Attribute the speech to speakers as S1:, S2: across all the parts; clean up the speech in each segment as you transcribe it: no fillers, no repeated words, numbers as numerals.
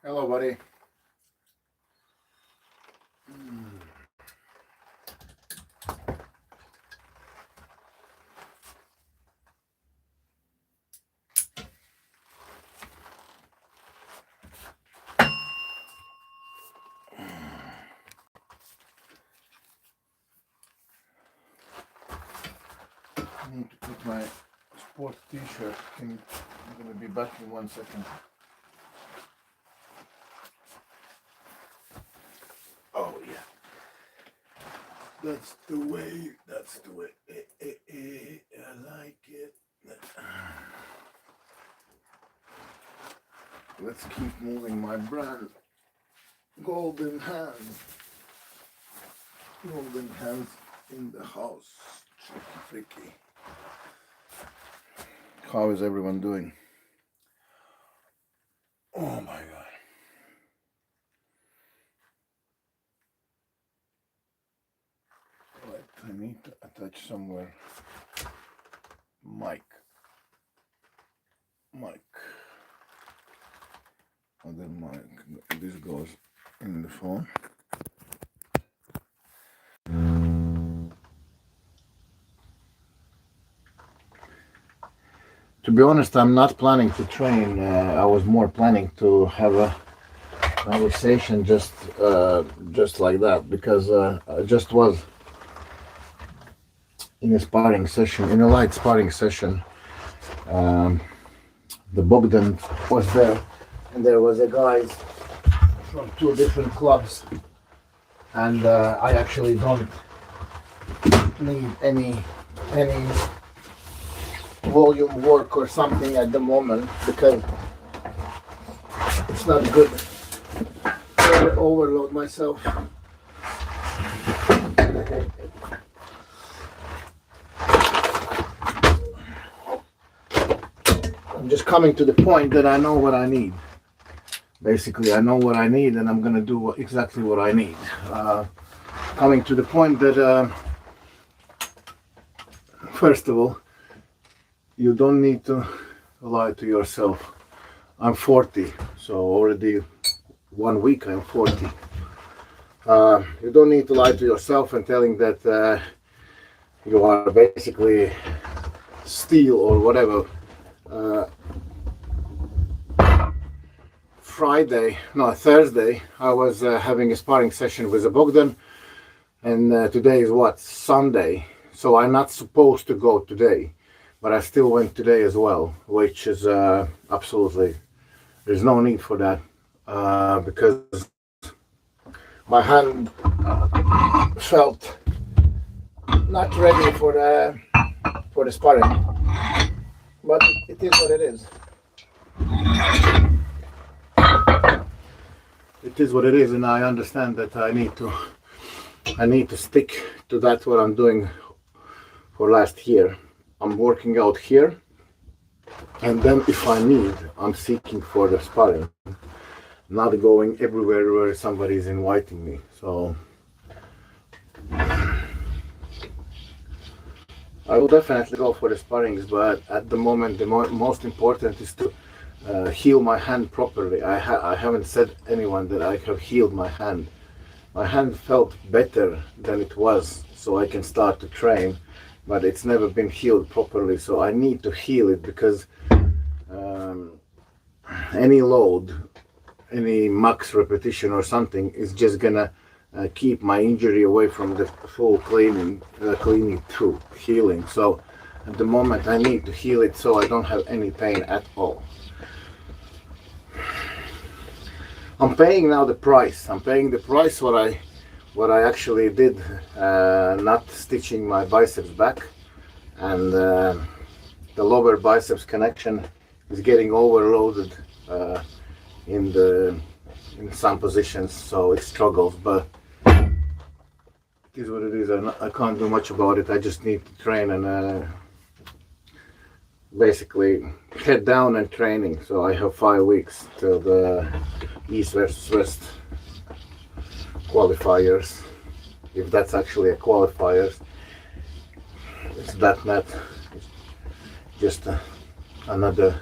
S1: Hello, buddy. I need to put my sport t-shirt. I'm gonna be back in 1 second. Oh yeah, that's the way. That's the way. I like it. Let's keep moving my brand. Golden hands. Golden hands in the house. Tricky. How is everyone doing? Oh my god. Right, I need to attach somewhere. Mic. Other mic. This goes in the phone. To be honest, I'm not planning to train. I was more planning to have a conversation just like that, because I just was in a sparring session, in a light sparring session. The Bogdan was there, and there was a guy from two different clubs, and I actually don't need any volume work or something at the moment, because it's not good to overload myself. I'm just coming to the point that I know what I need. Basically, I know what I need, and I'm gonna do exactly what I need. Coming to the point that first of all, you don't need to lie to yourself. I'm 40, so already 1 week I'm 40. You don't need to lie to yourself and telling that you are basically steel or whatever. Thursday, I was having a sparring session with a Bogdan, and today is what? Sunday. So I'm not supposed to go today, but I still went today as well, which is absolutely, there's no need for that, because my hand felt not ready for the sparring, but it is what it is. It is what it is, and I understand that I need to stick to that what I'm doing for last year. I'm working out here, and then if I need, I'm seeking for the sparring, not going everywhere where somebody is inviting me. So I will definitely go for the sparrings, but at the moment the most important is to heal my hand properly. I haven't said anyone that I have healed my hand. My hand felt better than it was, so I can start to train, but it's never been healed properly, so I need to heal it, because any load, any max repetition or something is just gonna keep my injury away from the full cleaning to healing. So at the moment I need to heal it so I don't have any pain at all. I'm paying now the price. I'm paying the price what I actually did, not stitching my biceps back, and the lower biceps connection is getting overloaded in some positions, so it struggles, but it is what it is. I can't do much about it. I just need to train and basically head down and training. So I have 5 weeks till the East versus West qualifiers, if that's actually a qualifiers. It's that net, it's just another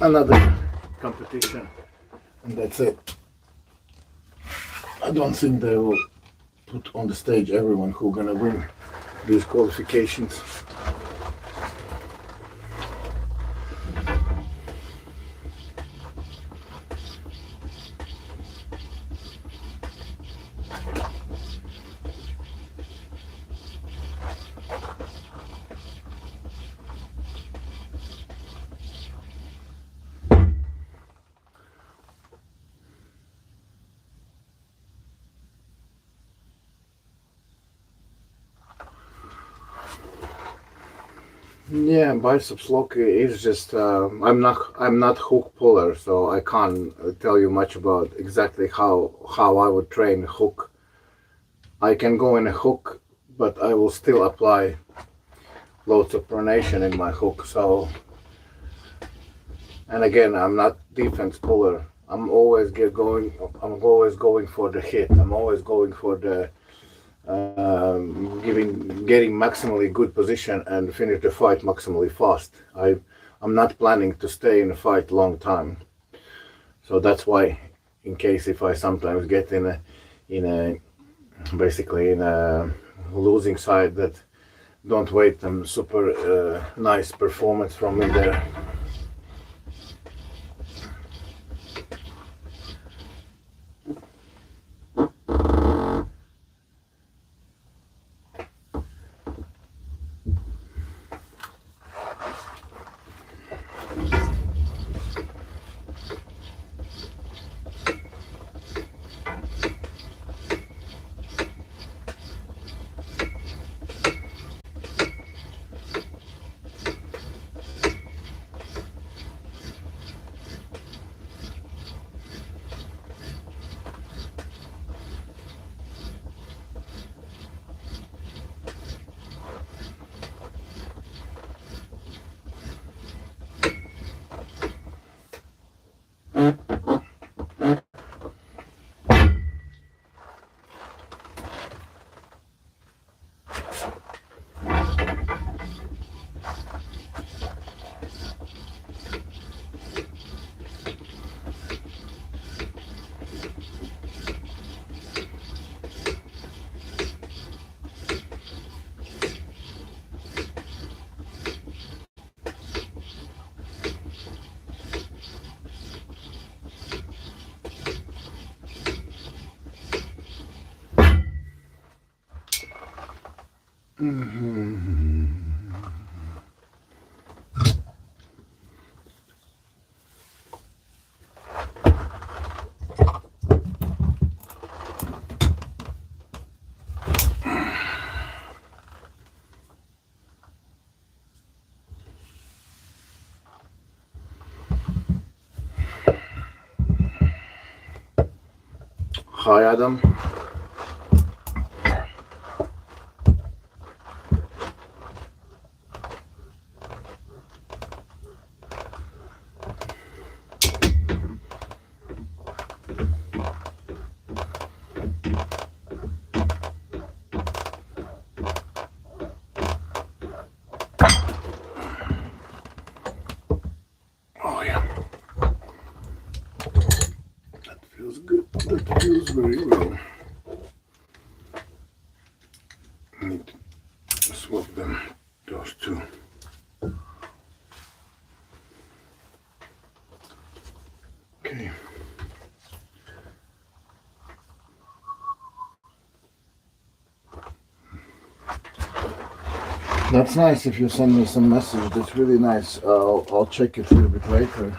S1: another competition, and that's it. I don't think they will put on the stage everyone who's gonna win these qualifications. Yeah, biceps lock is just I'm not hook puller, so I can't tell you much about exactly how I would train hook. I can go in a hook, but I will still apply loads of pronation in my hook. So, and again, I'm not defense puller. I'm always going for the hit. I'm always going for the getting maximally good position and finish the fight maximally fast. I'm not planning to stay in a fight long time, so that's why, in case if I sometimes get in a basically in a losing side, that don't wait super nice performance from me there. Hi, Adam. Oh yeah, that feels good. That feels very well. I need to swap them, those two. Okay. That's nice if you send me some message. That's really nice. I'll check it a little bit later.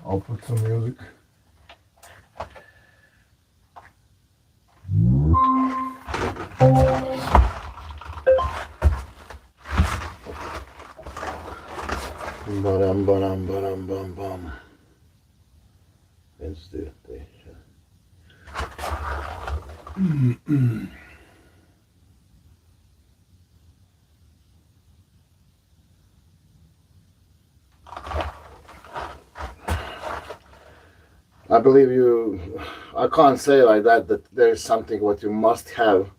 S1: I'll put some music. Ba-dum, ba-dum, ba-dum, bum, bum. Let's do this. I believe you. I can't say like that there is something what you must have,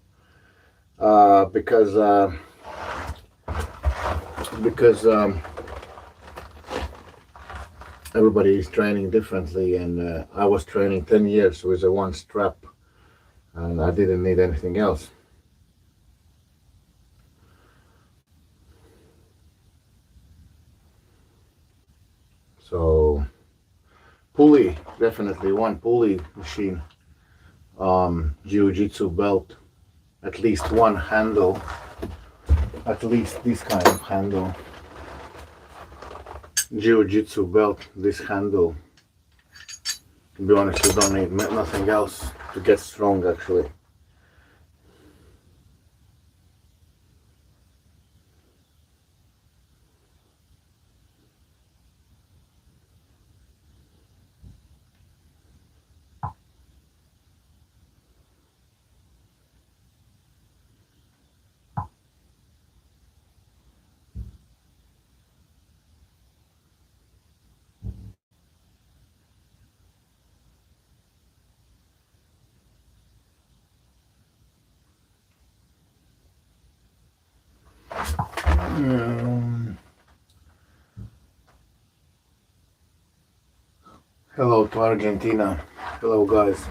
S1: because because everybody is training differently, and I was training 10 years with a one strap, and I didn't need anything else. So pulley, definitely one pulley machine, jiu-jitsu belt, at least one handle, at least this kind of handle, jiu-jitsu belt, this handle. To be honest, you don't need nothing else to get strong actually. Hello to Argentina. Hello guys.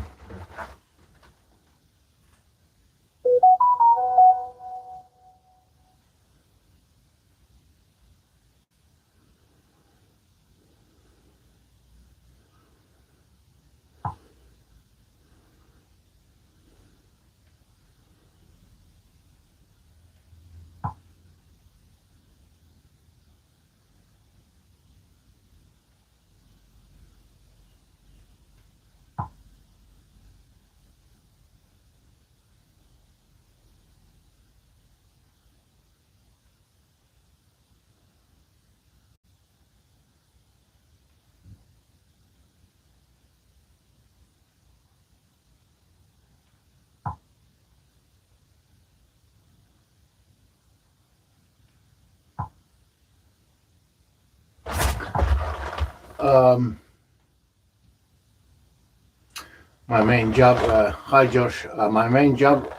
S1: My main job, hi Josh, my main job,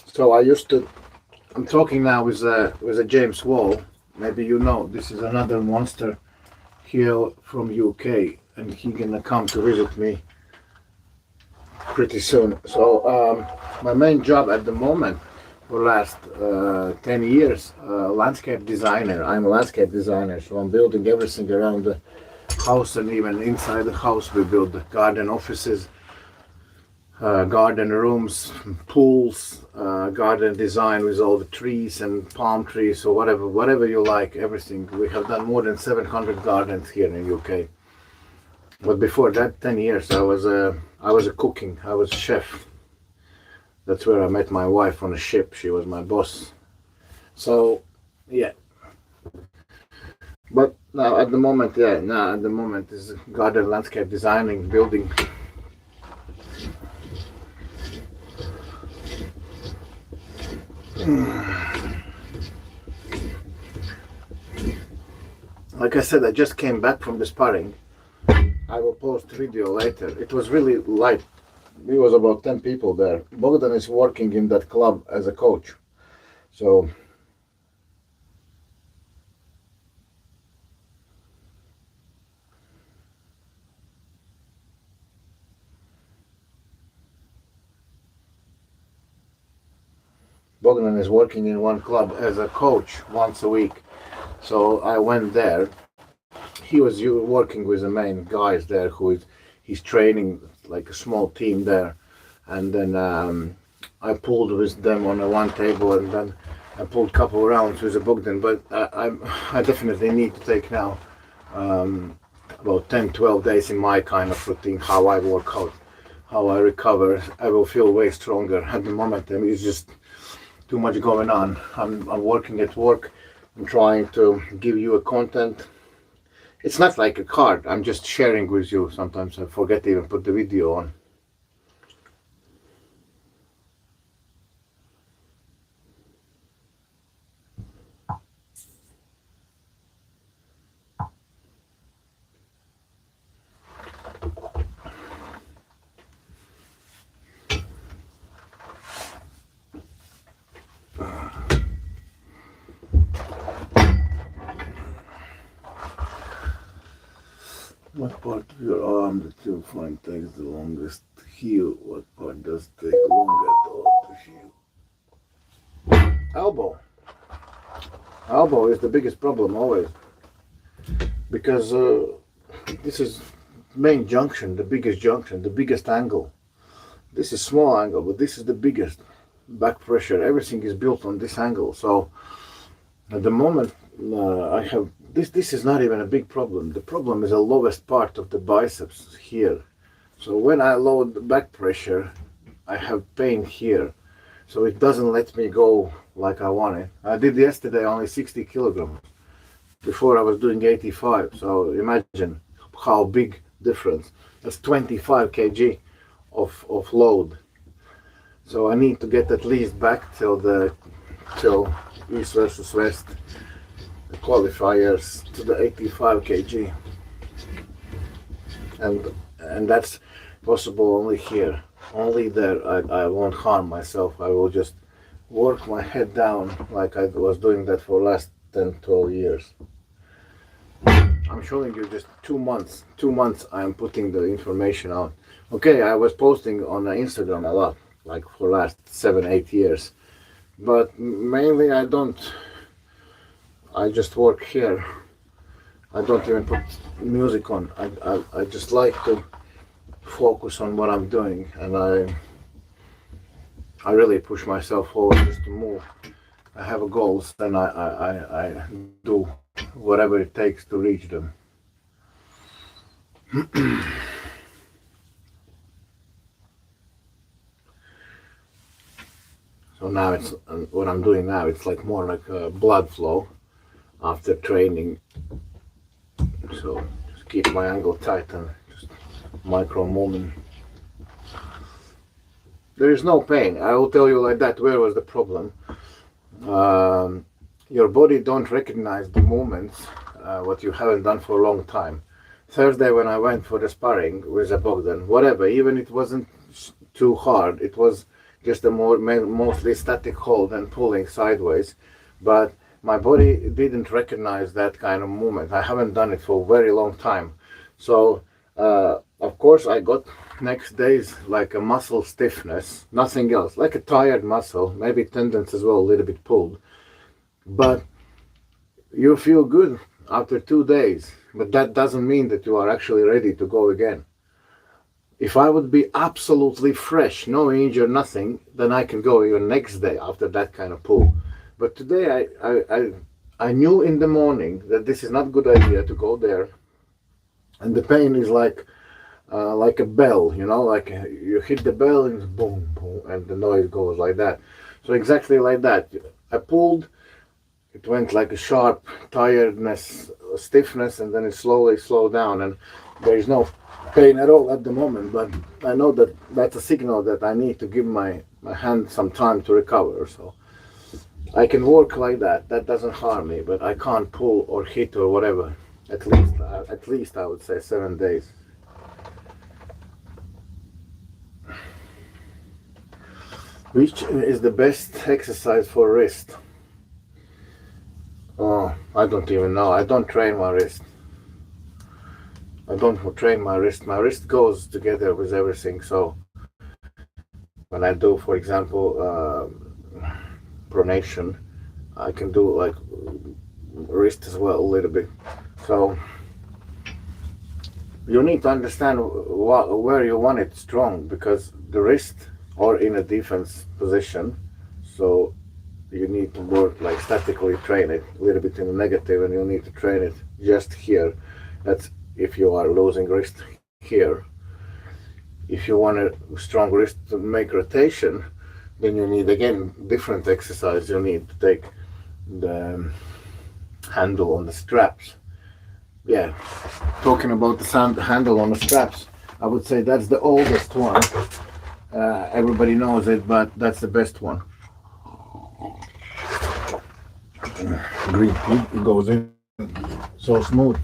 S1: so I used to, I'm talking now with a James Wall. Maybe you know, this is another monster here from UK, and he gonna come to visit me pretty soon. So my main job at the moment for last 10 years, landscape designer. I'm a landscape designer, so I'm building everything around the house, and even inside the house we build garden offices, garden rooms, pools, garden design with all the trees and palm trees or whatever you like, everything. We have done more than 700 gardens here in UK. But before that, 10 years, I was a cooking. I was a chef. That's where I met my wife on a ship. She was my boss. So, yeah. But now at the moment, is garden landscape designing, building. Like I said, I just came back from the sparring. I will post video later. It was really light. It was about 10 people there. Bogdan is working in that club as a coach. So Bogdan is working in one club as a coach once a week. So I went there. He was working with the main guys there he's training like a small team there. And then I pulled with them on a one table, and then I pulled a couple of rounds with the Bogdan. But I definitely need to take now about 10-12 days in my kind of routine, how I work out, how I recover. I will feel way stronger. At the moment, it's just too much going on. I'm working at work. I'm trying to give you a content. It's not like a card. I'm just sharing with you. Sometimes I forget to even put the video on. What part of your arm that you find takes the longest to heal? What part does take longer to heal? Elbow. Elbow is the biggest problem always, because this is main junction, the biggest angle. This is small angle, but this is the biggest. Back pressure, everything is built on this angle. So at the moment, I have this. This is not even a big problem. The problem is the lowest part of the biceps here. So when I load the back pressure, I have pain here. So it doesn't let me go like I want it. I did yesterday only 60 kilograms. Before I was doing 85. So imagine how big difference. That's 25 kg of load. So I need to get at least back till East versus West, the qualifiers, to the 85 kg, and that's possible only here. Only there I won't harm myself. I will just work my head down like I was doing that for last 10-12 years. I'm showing you just 2 months. 2 months I'm putting the information out. Okay, I was posting on Instagram a lot, like for last 7-8 years, but mainly I don't. I just work here. I don't even put music on. I just like to focus on what I'm doing, and I really push myself forward just to move. I have goals, and I do whatever it takes to reach them. So now it's what I'm doing now. It's like more like a blood flow after training. So just keep my angle tight and just micro movement. There is no pain. I will tell you like that. Where was the problem? Your body don't recognize the movements what you haven't done for a long time. Thursday when I went for the sparring with a Bogdan, whatever, even it wasn't too hard. It was just a mostly static hold and pulling sideways, but my body didn't recognize that kind of movement. I haven't done it for a very long time. So of course I got next days like a muscle stiffness, nothing else, like a tired muscle, maybe tendons as well, a little bit pulled, but you feel good after 2 days, but that doesn't mean that you are actually ready to go again. If I would be absolutely fresh, no injury, nothing, then I can go even next day after that kind of pull. But today I knew in the morning that this is not a good idea to go there, and the pain is like a bell, you know, like you hit the bell and it's boom, boom, and the noise goes like that. So exactly like that. I pulled, it went like a sharp tiredness, stiffness, and then it slowly slowed down, and there is no pain at all at the moment, but I know that that's a signal that I need to give my hand some time to recover. So I can work like that. That doesn't harm me, but I can't pull or hit or whatever. At least I would say 7 days. Which is the best exercise for wrist? Oh, I don't even know. I don't train my wrist. I don't train my wrist. My wrist goes together with everything. So when I do, for example, pronation, I can do like wrist as well a little bit. So you need to understand where you want it strong, because the wrist or in a defense position, so you need to work like statically train it a little bit in the negative, and you need to train it just here. That's if you are losing wrist here. If you want a strong wrist to make rotation, then you need again different exercise. You need to take the handle on the straps. Yeah, talking about the handle on the straps, I would say that's the oldest one. Everybody knows it, but that's the best one. Green it goes in so smooth.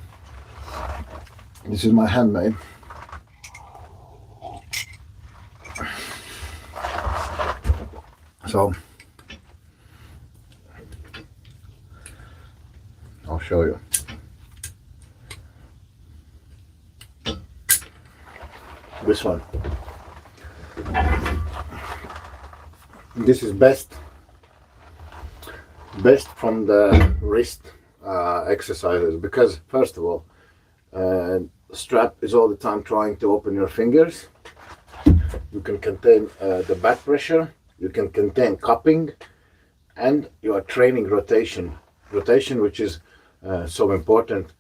S1: This is my handmade. So I'll show you. This one. This is best from the wrist exercises, because first of all, strap is all the time trying to open your fingers. You can contain the back pressure, you can contain cupping, and you are training rotation, which is so important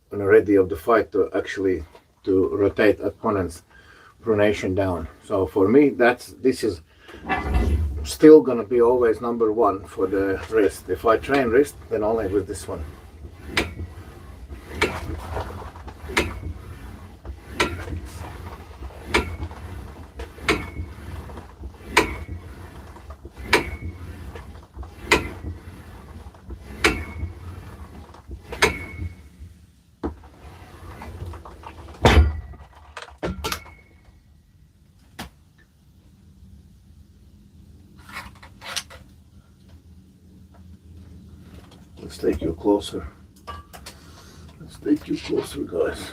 S1: when ready of the fight to actually to rotate opponent's pronation down. So for me, this is still gonna be always number one for the wrist. If I train wrist, then only with this one. Let's take you closer. Guys.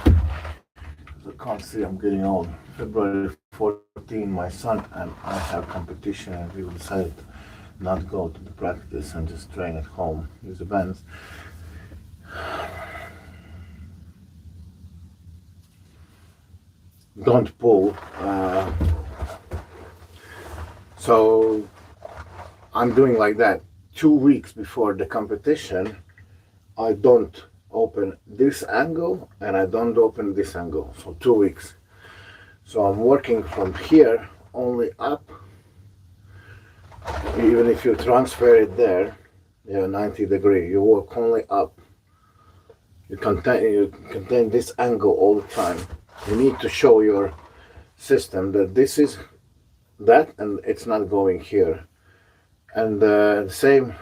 S1: I can't see, I'm getting old. February 14, my son and I have competition, and we decided not go to the practice and just train at home, use the bands. Don't pull. So I'm doing like that. 2 weeks before the competition, I don't open this angle and I don't open this angle. So 2 weeks. So I'm working from here only up. Even if you transfer it there, 90 degree, you work only up. You contain this angle all the time. You need to show your system that this is that and it's not going here. And same,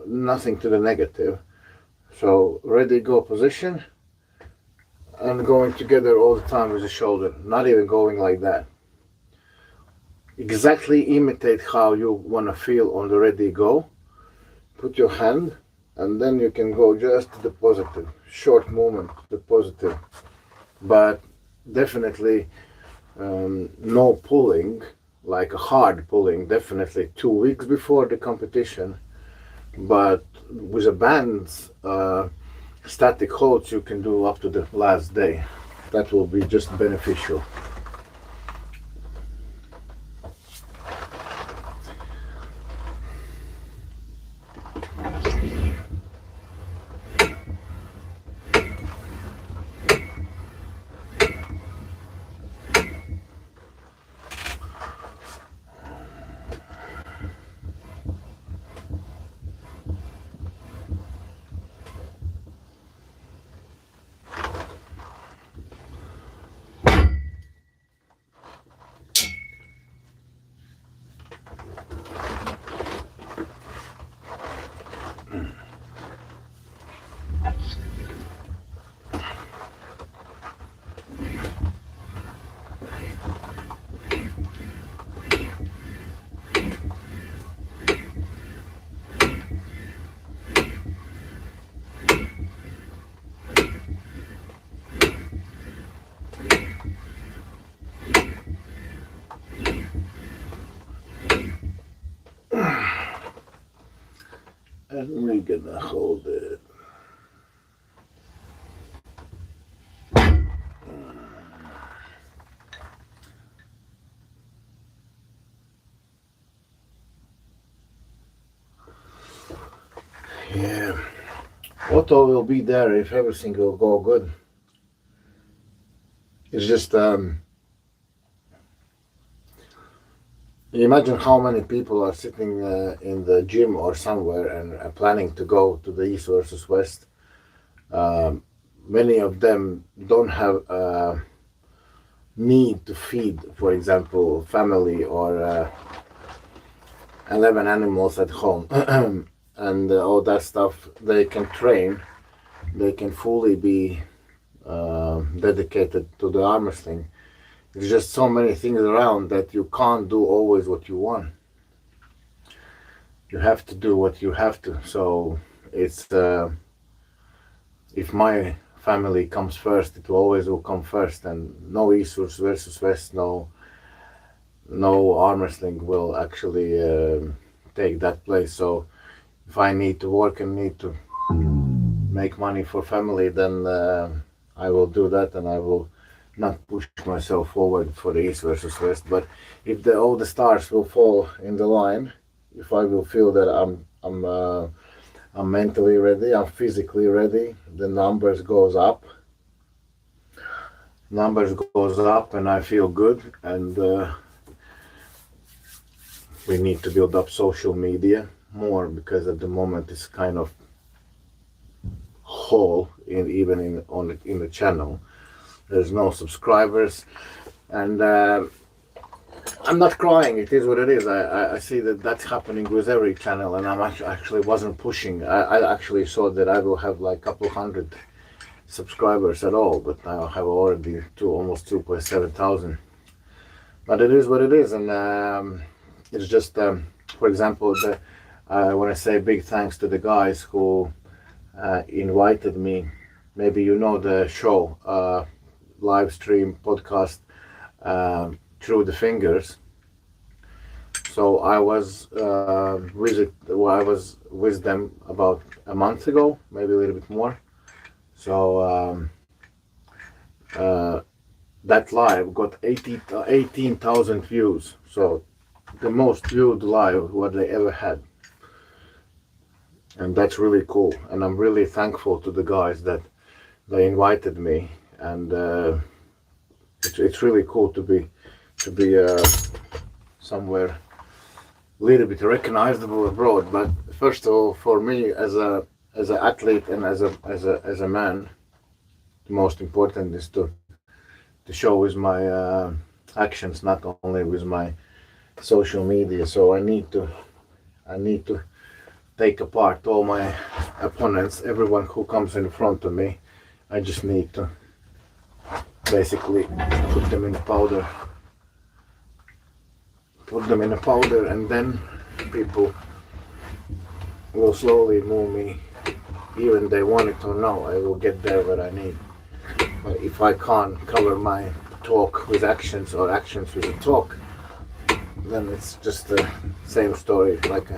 S1: nothing to the negative. So ready, go position, and going together all the time with the shoulder, not even going like that. Exactly imitate how you want to feel on the ready, go. Put your hand, and then you can go just to the positive, short movement, the positive. But definitely no pulling, like a hard pulling, definitely 2 weeks before the competition. But with the bands, static holds you can do up to the last day. That will be just beneficial. And we're gonna hold it. Yeah, auto will be there if everything will go good. It's just imagine how many people are sitting in the gym or somewhere and planning to go to the East versus West. Many of them don't have need to feed, for example, family or 11 animals at home and all that stuff. They can train, they can fully be dedicated to the arm wrestling. There's just so many things around that you can't do always what you want. You have to do what you have to. So it's if my family comes first. It always will come first, and no East versus West, no arm wrestling will actually take that place. So if I need to work and need to make money for family, then I will do that, and I will not push myself forward for the East versus West. But if all the stars will fall in the line, if I will feel that I'm mentally ready, I'm physically ready, the numbers goes up, and I feel good. And we need to build up social media more, because at the moment it's kind of hole in the channel. There's no subscribers, and I'm not crying. It is what it is. I see that that's happening with every channel, and actually wasn't pushing. I actually thought that I will have like a couple hundred subscribers at all, but I have already almost 2.7 thousand. But it is what it is, and it's just, for example, I want to say big thanks to the guys who invited me. Maybe you know the show, live stream podcast, Through the Fingers. So I was with them about a month ago, maybe a little bit more. So that live got 18,000 views. So the most viewed live what they ever had. And that's really cool. And I'm really thankful to the guys that they invited me. And it's really cool to be somewhere a little bit recognizable abroad. But first of all, for me as an athlete and as a man, the most important is to show with my actions, not only with my social media. So I need to take apart all my opponents, everyone who comes in front of me. I just need to basically put them in a powder, and then people will slowly move me. Even they want it or no, I will get there where I need. But if I can't cover my talk with actions or actions with a talk, then it's just the same story, like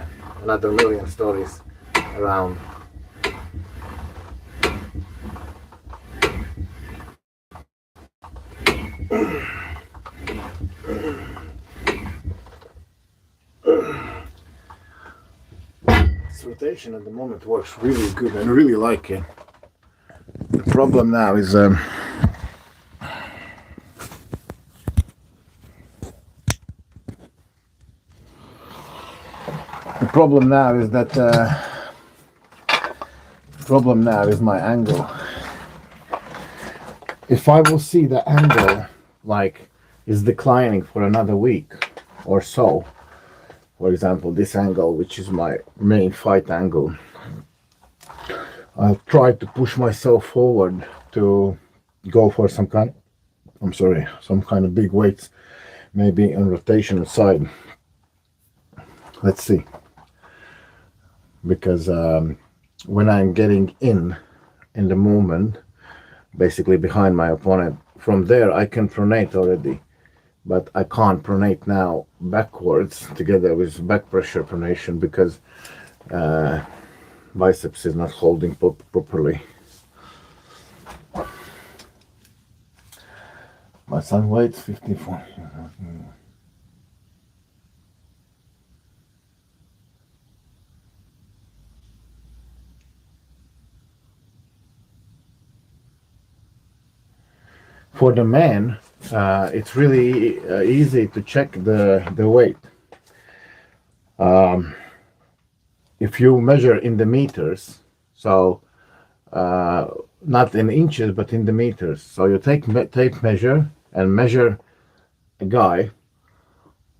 S1: another million stories around. This rotation at the moment works really good. I really like it. The problem now is that my angle. If I will see the angle like is declining for another week or so, for example this angle, which is my main fight angle, I'll try to push myself forward to go for some kind of big weights, maybe on rotational side. Let's see, because when I'm getting in the movement, basically behind my opponent, from there I can pronate already, but I can't pronate now backwards together with back pressure pronation, because biceps is not holding properly. My son weighs 54. For the man, it's really easy to check the weight. If you measure in the meters, so not in inches but in the meters, so you take tape measure and measure a guy,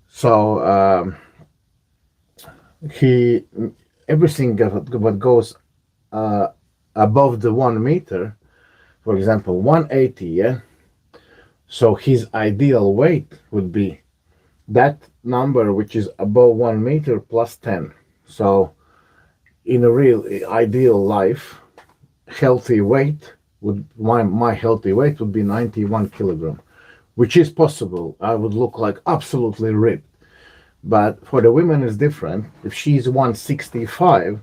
S1: so everything what goes above the 1 meter, for example 180, yeah, so his ideal weight would be that number which is above 1 meter plus 10. So in a real ideal life, healthy weight my healthy weight would be 91 kilogram, which is possible. I would look like absolutely ripped. But for the women is different. If she's 165,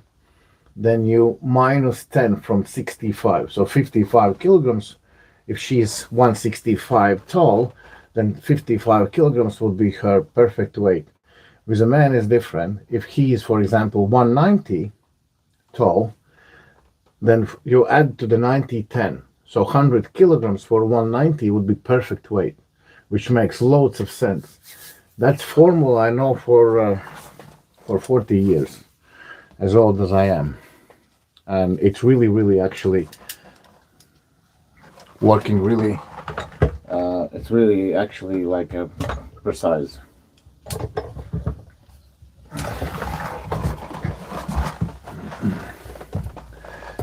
S1: then you minus 10 from 65. So 55 kilograms. If she's 165 tall, then 55 kilograms would be her perfect weight. With a man is different. If he is, for example, 190 tall, then you add to the 90 10. So 100 kilograms for 190 would be perfect weight, which makes loads of sense. That's formula I know for 40 years, as old as I am. And it's really, really actually working really, it's really actually like a precise.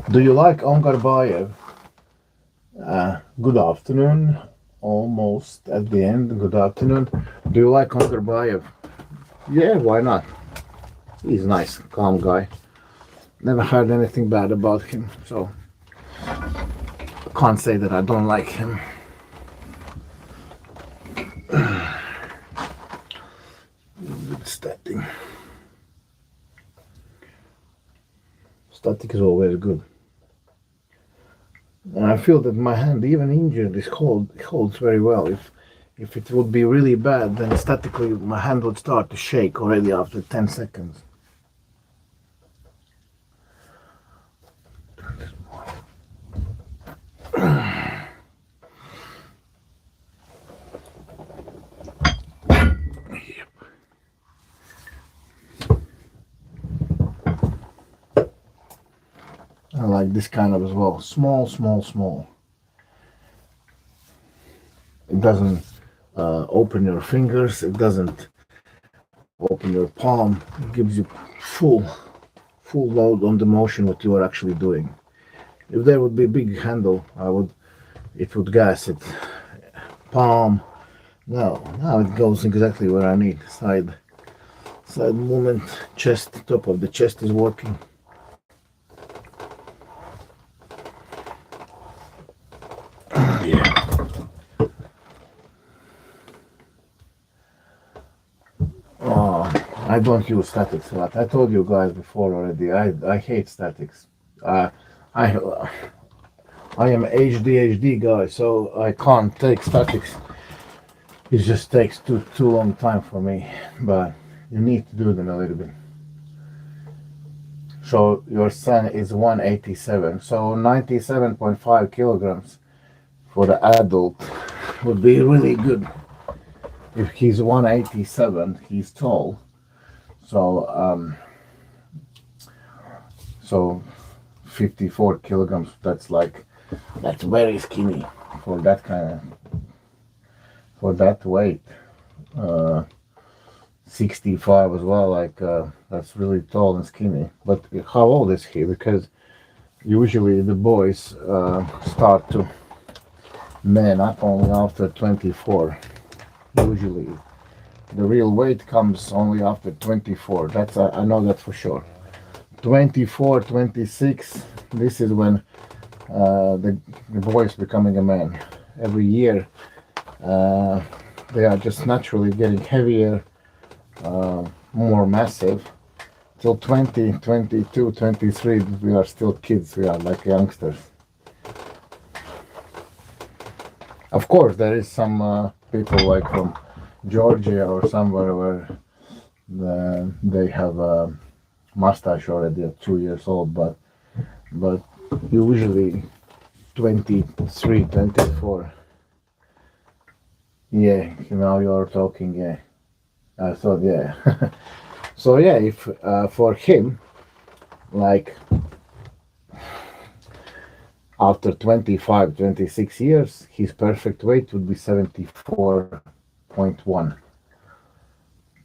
S1: Do you like Ongarbayev? Good afternoon. Almost at the end. Good afternoon. Do you like Ongarbayev? Yeah, why not? He's a nice, calm guy. Never heard anything bad about him, so I can't say that I don't like him. Static. Static is always good. And I feel that my hand, even injured, holds very well. If it would be really bad, then statically my hand would start to shake already after 10 seconds. I like this kind of as well. Small, small, small. It doesn't open your fingers. It doesn't open your palm. It gives you full load on the motion what you are actually doing. If there would be a big handle, it would gas it. Palm. No, now it goes exactly where I need. Side movement. Chest. Top of the chest is working. Yeah. Oh, I don't use statics a lot. I told you guys before already. I hate statics. I am ADHD guy, so I can't take statics. It just takes too long time for me. But you need to do them a little bit. So your son is 187, so 97.5 kilograms for the adult would be really good. If he's 187, he's tall. So 54 kilograms. That's very skinny for that weight. 65 as well. That's really tall and skinny. But how old is he? Because usually the boys start to man up only after 24. Usually the real weight comes only after 24. That's I know that for sure. 24, 26, this is when the boy is becoming a man. Every year they are just naturally getting heavier, more massive. Till 20, 22, 23, we are still kids. We are like youngsters. Of course, there is some people like from Georgia or somewhere where they have a mustache already at 2 years old, but usually 23, 24. Yeah, now you're talking. Yeah, I thought. Yeah. So yeah, if for him, like after 25, 26 years, his perfect weight would be 74.1.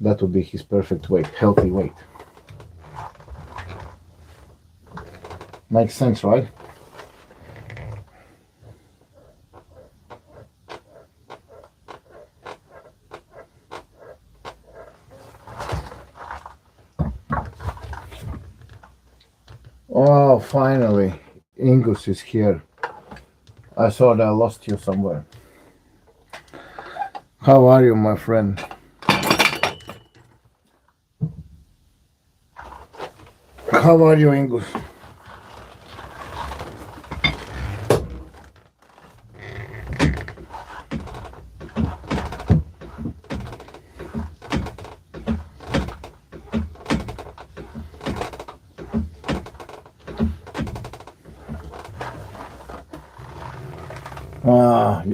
S1: That would be his perfect weight, healthy weight. Makes sense, right? Oh, finally, Ingus is here. I thought I lost you somewhere. How are you, my friend? How are you, Ingus?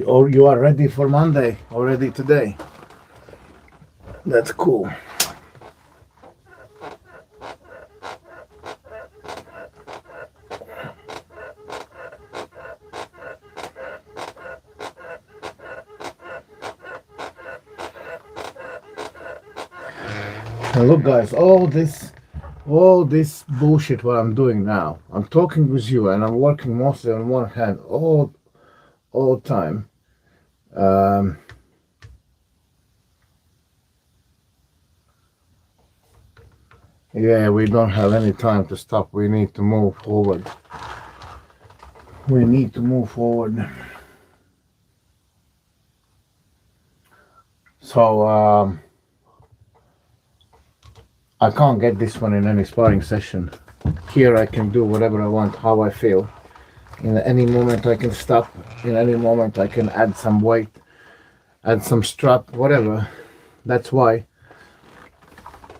S1: Or you are ready for Monday already today. That's cool. And look, guys, all this bullshit what I'm doing now. I'm talking with you, and I'm working mostly on one hand all time. Yeah, we don't have any time to stop. We need to move forward. We need to move forward. So I can't get this one in any sparring session. Here I can do whatever I want, how I feel. In any moment I can stop. In any moment I can add some weight, add some strap, whatever. That's why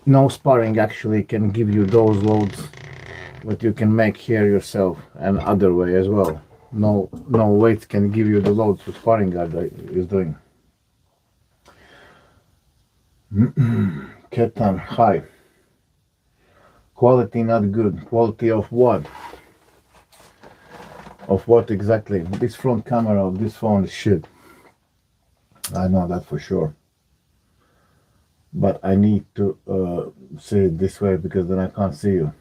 S1: no sparring actually can give you those loads what you can make here yourself, and other way as well. No weight can give you the loads what sparring guard is doing. Ketan, hi. Quality not good. Quality of what? Of what exactly? This front camera of this phone is shit. I know that for sure. But I need to say it this way because then I can't see you.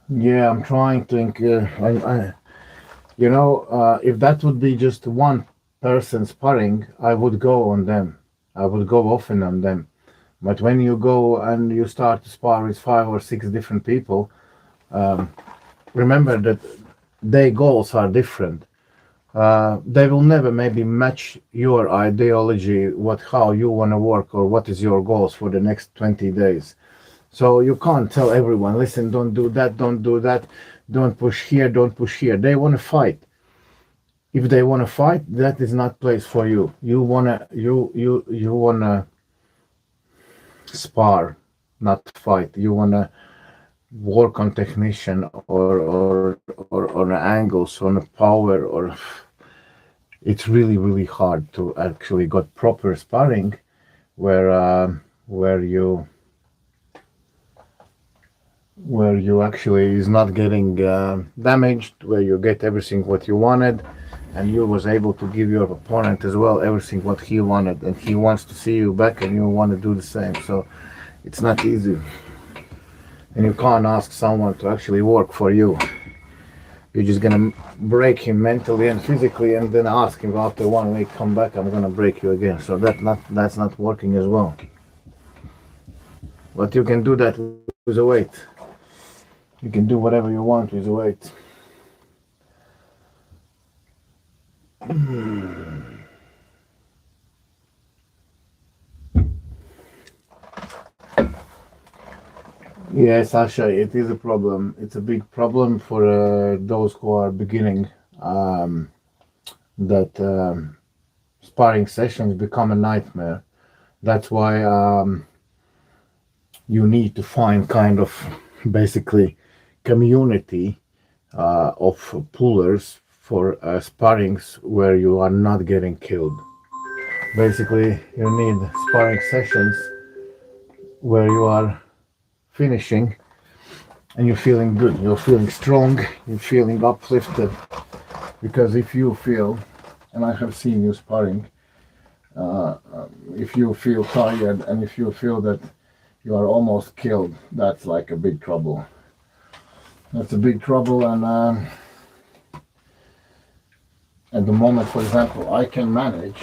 S1: Yeah, I'm trying to. If that would be just one person sparring, I would go on them. I would go often on them. But when you go and you start to spar with 5 or 6 different people, remember that their goals are different. They will never maybe match your ideology, how you want to work, or what is your goals for the next 20 days. So you can't tell everyone, listen, don't do that, don't push here, don't push here. They want to fight. If they want to fight, that is not place for you. You wanna spar, not fight. You wanna work on technician or on angles, on power, or it's really hard to actually got proper sparring where you actually is not getting damaged, where you get everything what you wanted, and you was able to give your opponent as well everything what he wanted, and he wants to see you back and you want to do the same. So it's not easy, and you can't ask someone to actually work for you. You're just gonna break him mentally and physically, and then ask him after 1 week, come back, I'm gonna break you again. So that's not working as well. But you can do that with a weight. You can do whatever you want with the weight. Yes, Asha, it is a problem. It's a big problem for those who are beginning. That sparring sessions become a nightmare. That's why you need to find kind of basically community of pullers for sparrings where you are not getting killed. Basically, you need sparring sessions where you are finishing and you're feeling good, you're feeling strong, you're feeling uplifted. Because if you feel, and I have seen you sparring, if you feel tired and if you feel that you are almost killed, that's like a big trouble. That's a big trouble, and At the moment, for example, I can manage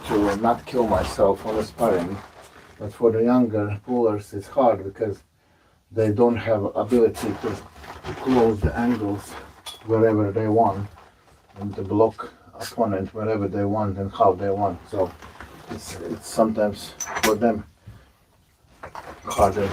S1: to not kill myself on the sparring, but for the younger pullers it's hard because they don't have ability to close the angles wherever they want and to block opponent wherever they want and how they want. So it's sometimes for them harder.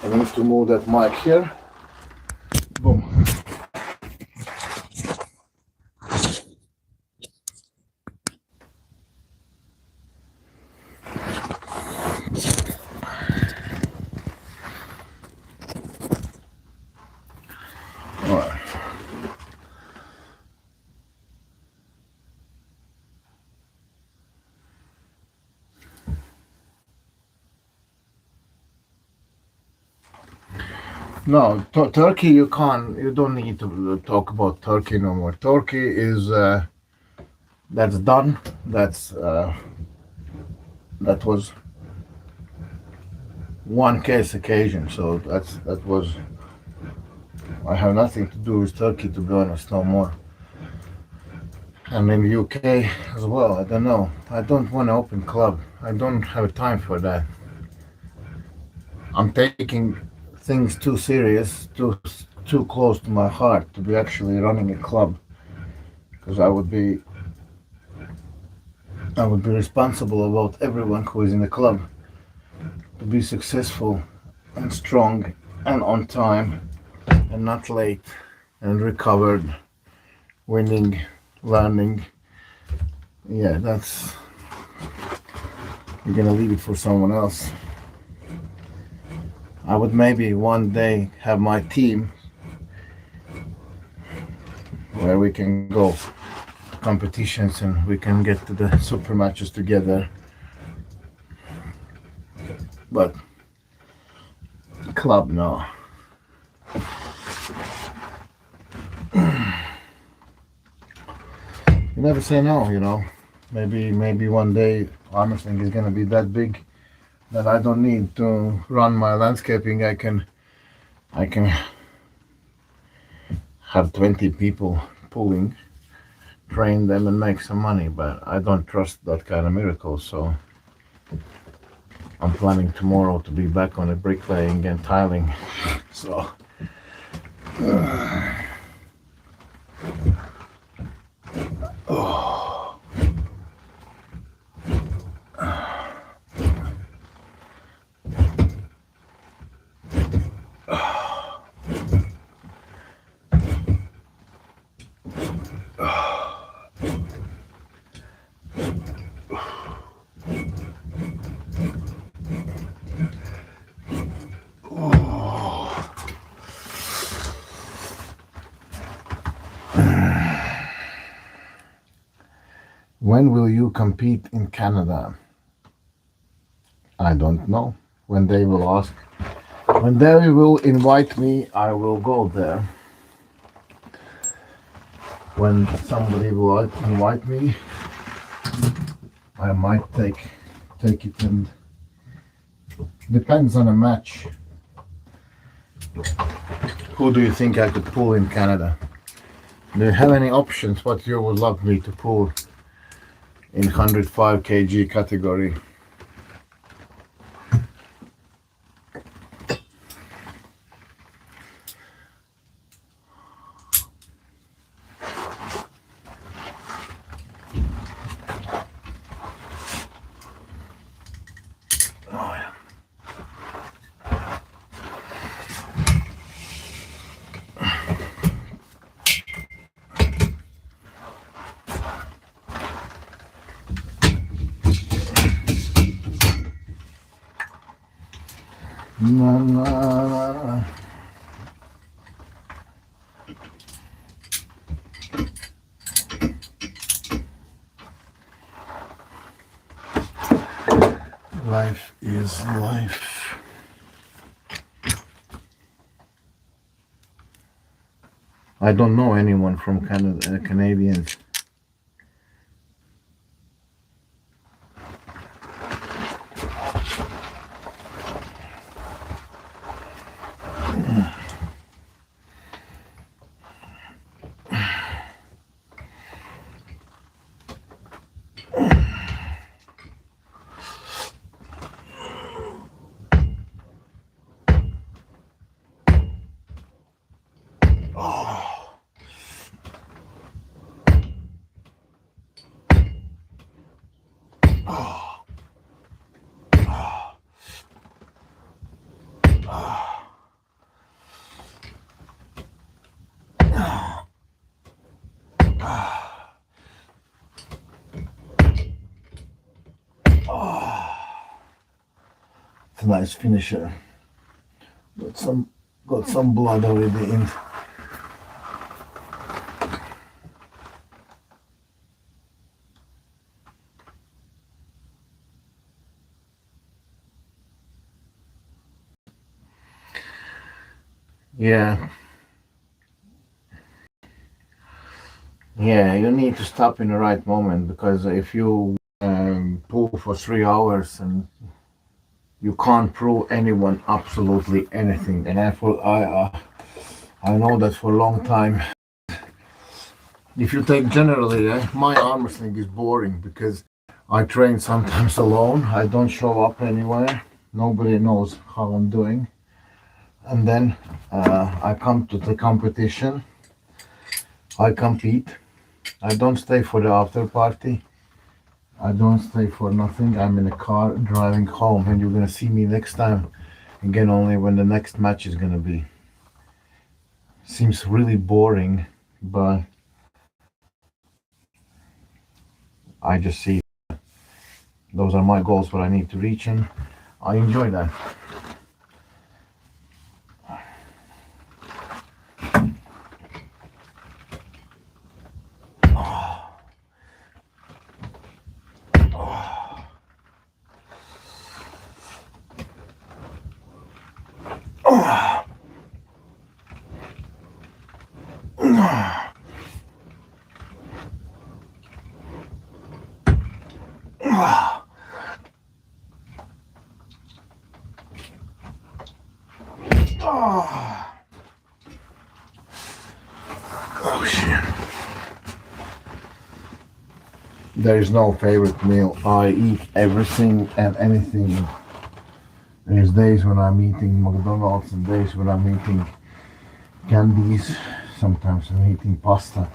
S1: I need to move that mic here. Boom. All right. No, Turkey you can't. You don't need to talk about Turkey no more. Turkey is that's done. That was one case occasion. So that was. I have nothing to do with Turkey, to be honest, no more. And in the UK as well. I don't know. I don't want to open club. I don't have time for that. I'm taking things too serious, too close to my heart to be actually running a club, because I would be responsible about everyone who is in the club to be successful and strong and on time and not late and recovered, winning, learning. Yeah, that's, you're gonna leave it for someone else. I would maybe one day have my team where we can go competitions and we can get to the super matches together. But club, no. You never say no, you know. Maybe one day Armstrong is gonna be that big that I don't need to run my landscaping. I can have 20 people pulling, train them and make some money, but I don't trust that kind of miracle. So I'm planning tomorrow to be back on the bricklaying and tiling. So when will you compete in Canada? I don't know. When they will ask, when they will invite me, I will go there. When somebody will invite me, I might take it, and depends on a match. Who do you think I could pull in Canada? Do you have any options what you would love me to pull in 105 kg category? Na, na, na. Life is life. I don't know anyone from Canada, Canadians. a nice finisher. Got some blood already in. Yeah. Yeah, you need to stop in the right moment, because if you pull for 3 hours and you can't prove anyone absolutely anything, and I know that for a long time. If you take generally, my arm wrestling is boring because I train sometimes alone. I don't show up anywhere. Nobody knows how I'm doing. And then I come to the competition. I compete. I don't stay for the after party. I don't stay for nothing. I'm in a car driving home, and you're gonna see me next time again only when the next match is gonna be. Seems really boring, but I just see those are my goals, what I need to reach, and I enjoy that. Oh shit. There is no favorite meal. I eat everything and anything. There's days when I'm eating McDonald's and days when I'm eating candies. Sometimes I'm eating pasta.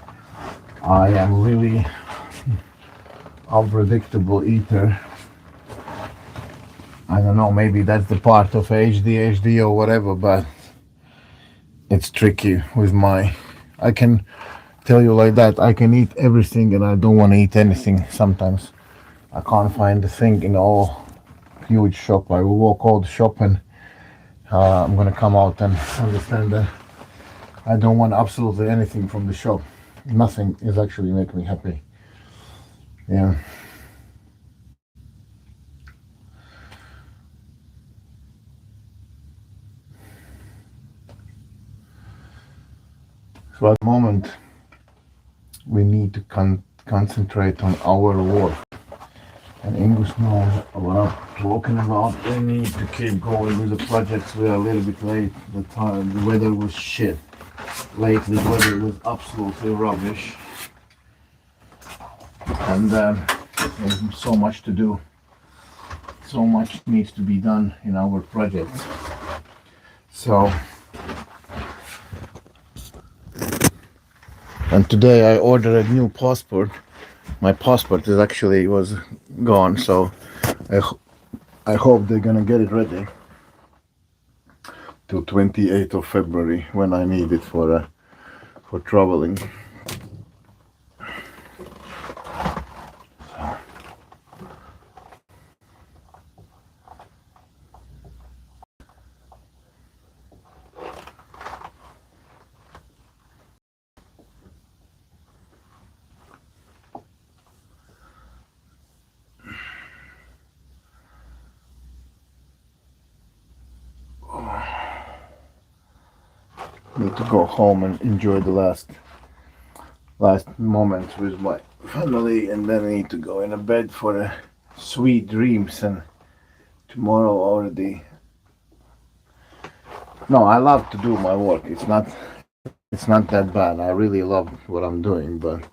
S1: I am really unpredictable eater. I don't know, maybe that's the part of ADHD or whatever, but it's tricky with I can tell you like that, I can eat everything and I don't want to eat anything sometimes. I can't find the thing in all huge shop. I will walk all the shop and I'm gonna come out and understand that I don't want absolutely anything from the shop. Nothing is actually making me happy. Yeah. So at the moment, we need to concentrate on our work. And English knows what I'm talking about. We need to keep going with the projects. We are a little bit late. The weather was shit. Lately, the weather was absolutely rubbish. And there's so much to do. So much needs to be done in our projects. So, and today I ordered a new passport. My passport was gone, so I hope they're gonna get it ready till 28th of February when I need it for traveling. Need to go home and enjoy the last moments with my family, and then I need to go in a bed for sweet dreams. And tomorrow already. No, I love to do my work. It's not that bad. I really love what I'm doing, but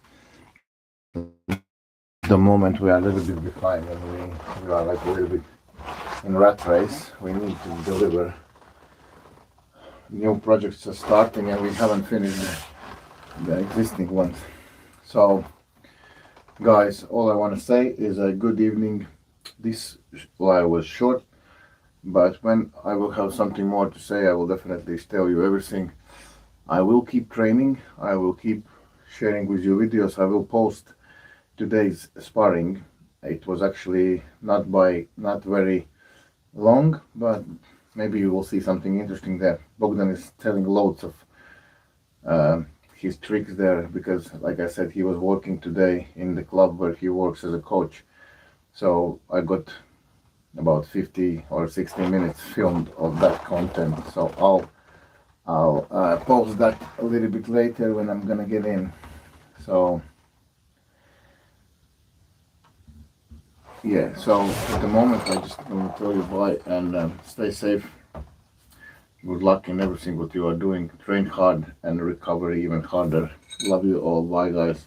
S1: the moment we are a little bit behind and we are like a little bit in rat race. We need to deliver. New projects are starting and we haven't finished the existing ones. So guys, all I want to say is a good evening. This live was short, but when I will have something more to say, I will definitely tell you everything. I will keep training. I will keep sharing with you videos. I will post today's sparring. It was actually not very long, but maybe you will see something interesting there. Bogdan is telling loads of his tricks there because, like I said, he was working today in the club where he works as a coach. So I got about 50 or 60 minutes filmed of that content. So I'll post that a little bit later when I'm gonna get in. So yeah, so at the moment I just want to tell you bye and stay safe. Good luck in everything what you are doing. Train hard and recover even harder. Love you all. Bye guys.